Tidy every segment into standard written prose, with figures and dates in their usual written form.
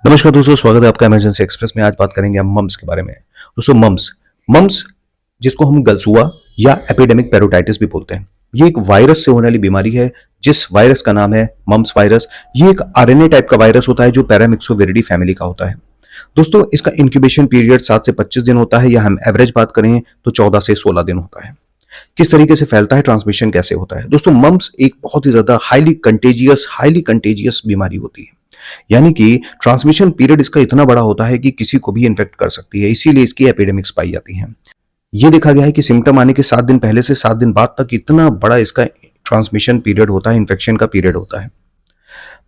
नमस्कार दोस्तों, स्वागत है आपका इमरजेंसी एक्सप्रेस में। आज बात करेंगे हम मम्स के बारे में। दोस्तों, मम्स मम्स जिसको हम गलसुआ या एपिडेमिक पेरोटाइटिस भी बोलते हैं, ये एक वायरस से होने वाली बीमारी है जिस वायरस का नाम है मम्स वायरस। ये एक आरएनए टाइप का वायरस होता है जो पैरामिक्सोविरिडी फैमिली का होता है। दोस्तों, इसका इंक्यूबेशन पीरियड 7 से 25 दिन होता है, या हम एवरेज बात करें तो 14 से 16 दिन होता है। किस तरीके से फैलता है, ट्रांसमिशन कैसे होता है? दोस्तों, मम्स एक बहुत ही ज्यादा हाईली कंटेजियस बीमारी होती है। यानी कि ट्रांसमिशन पीरियड इसका इतना बड़ा होता है कि किसी को भी इन्फेक्ट कर सकती है, इसीलिए इसकी एपिडेमिक्स पाई जाती हैं। ये देखा गया है कि सिम्टम आने के 7 दिन पहले से 7 दिन बाद तक इतना बड़ा इसका ट्रांसमिशन पीरियड होता है, इन्फेक्शन का पीरियड होता है।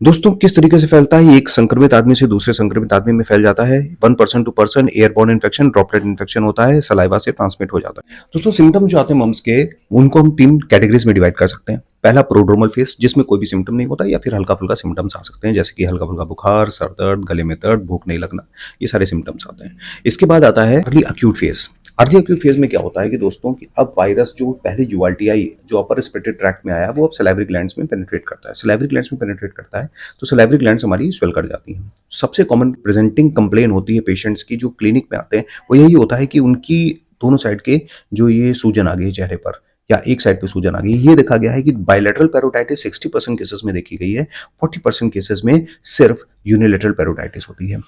दोस्तों, किस तरीके से फैलता है? ये एक संक्रमित आदमी से दूसरे संक्रमित आदमी में फैल जाता है। 1 person to person airborne infection, droplet infection होता है, सलाइवा से ट्रांसमिट हो जाता है। दोस्तों, सिम्टम जो आते हैं मम्स के, उनको हम 3 कैटेगरीज में डिवाइड कर सकते हैं। पहला प्रोड्रोमल फेज, जिसमें कोई भी सिम्टम नहीं होता, या फिर हल्का फुल्का सिम्टम्स आ सकते हैं, जैसे कि हल्का फुल्का बुखार, सर दर्द, गले में दर्द, भूख नहीं लगना, ये सारे सिम्टम्स आते हैं। इसके बाद आता है early acute phase. Early acute phase में क्या होता है कि दोस्तों, कि अब वायरस जो पहले यूआरटीआई जो अपर रेस्पिरेटरी ट्रैक्ट में आया, वो अब सलाइवरी ग्लैंड्स में पेनिट्रेट करता है। सलाइवरी ग्लैंड्स में पेनिट्रेट करता है तो सलाइवरी ग्लैंड्स हमारी स्वेल कर जाती हैं। सबसे कॉमन प्रेजेंटिंग कंप्लेन होती है पेशेंट्स की जो क्लिनिक में आते हैं, वो यही होता है कि उनकी दोनों साइड के जो ये सूजन आ गई है चेहरे पर, या एक साइड पे सूजन आ गई। ये देखा गया है कि बायलैटरल पेरोटाइटिस 60% केसेस में देखी गई है, 40% केसेस में सिर्फ यूनिलेटरल पेरोटाइटिस होती है।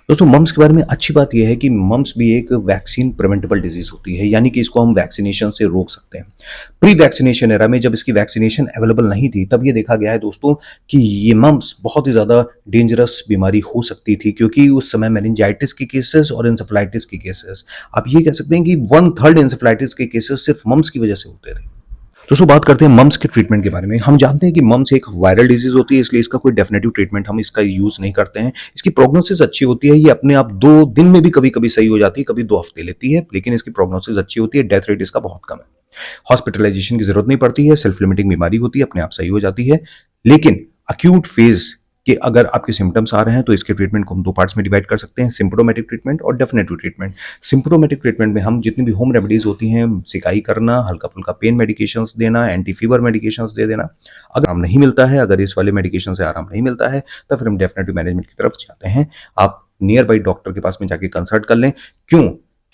दोस्तों, मम्स के बारे में अच्छी बात यह है कि मम्स भी एक वैक्सीन प्रिवेंटेबल डिजीज होती है, यानी कि इसको हम वैक्सीनेशन से रोक सकते हैं। प्री वैक्सीनेशन एरा में जब इसकी वैक्सीनेशन अवेलेबल नहीं थी, तब ये देखा गया है दोस्तों कि ये मम्स बहुत ही ज्यादा डेंजरस बीमारी हो सकती थी, क्योंकि उस समय मेनिंजाइटिस के केसेस और इंसेफेलाइटिस के केसेस, आप ये कह सकते हैं कि 1/3 इंसेफेलाइटिस के केसेस सिर्फ मम्स की वजह से होते थे। दोस्तों, बात करते हैं मम्स के ट्रीटमेंट के बारे में। हम जानते हैं कि मम्स एक वायरल डिजीज होती है, इसलिए इसका कोई डेफिनेटिव ट्रीटमेंट हम इसका यूज नहीं करते हैं। इसकी प्रोग्नोसिस अच्छी होती है, ये अपने आप 2 दिन में भी कभी कभी सही हो जाती है, कभी 2 हफ्ते लेती है, लेकिन इसकी प्रोग्नोसिस अच्छी होती है। डेथ रेट इसका बहुत कम है, हॉस्पिटलाइजेशन की जरूरत नहीं पड़ती है, सेल्फ लिमिटिंग बीमारी होती है, अपने आप सही हो जाती है। लेकिन अक्यूट फेज कि अगर आपके सिम्टम्स आ रहे हैं तो इसके ट्रीटमेंट को हम 2 पार्ट्स में डिवाइड कर सकते हैं, सिम्प्टोमेटिक ट्रीटमेंट और डेफिनेटिव ट्रीटमेंट। सिम्प्टोमेटिक ट्रीटमेंट में हम जितनी भी होम रेमेडीज होती हैं, सिकाई करना, हल्का फुल्का पेन मेडिकेशंस देना, एंटी फीवर मेडिकेशंस दे देना। अगर आराम नहीं मिलता है, अगर इस वाले मेडिकेशन से आराम नहीं मिलता है, तो फिर हम डेफिनेटिव मैनेजमेंट की तरफ जाते हैं। आप नियर बाई डॉक्टर के पास में जाके कंसल्ट कर लें। क्यों?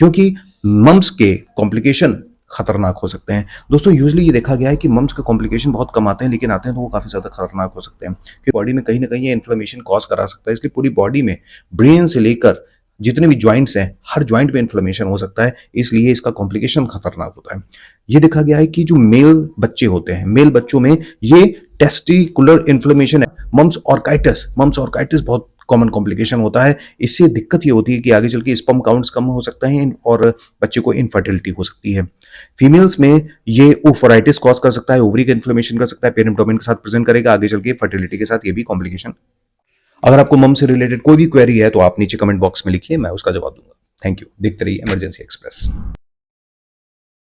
क्योंकि मम्स के कॉम्प्लिकेशन खतरनाक हो सकते हैं। दोस्तों, यूजुअली ये देखा गया है कि मम्स के कॉम्प्लिकेशन बहुत कम आते हैं, लेकिन आते हैं तो वो काफी ज्यादा खतरनाक हो सकते हैं, कि बॉडी में कहीं ना कहीं ये इन्फ्लेमेशन कॉज करा सकता है। इसलिए पूरी बॉडी में, ब्रेन से लेकर जितने भी ज्वाइंट्स हैं, हर ज्वाइंट में इन्फ्लेमेशन हो सकता है, इसलिए इसका कॉम्प्लिकेशन खतरनाक होता है। ये देखा गया है कि जो मेल बच्चे होते हैं, मेल बच्चों में ये टेस्टिकुलर इन्फ्लेमेशन है, मम्स ऑर्काइटिस बहुत कॉमन कॉम्प्लिकेशन होता है। इससे दिक्कत ये होती है कि आगे चल के स्पर्म काउंट्स कम हो सकते हैं और बच्चे को इनफर्टिलिटी हो सकती है। फीमेल्स में ये ओफोराइटिस कॉज कर सकता है, ओवरी का इन्फ्लेमेशन कर सकता है, पेनिम डोमेन के साथ प्रेजेंट करेगा, आगे चल के फर्टिलिटी के साथ ये भी कॉम्प्लिकेशन। अगर आपको मम से रिलेटेड कोई भी क्वेरी है तो आप नीचे कमेंट बॉक्स में लिखिए, मैं उसका जवाब दूंगा। Thank you. देखते रहिए इमरजेंसी एक्सप्रेस।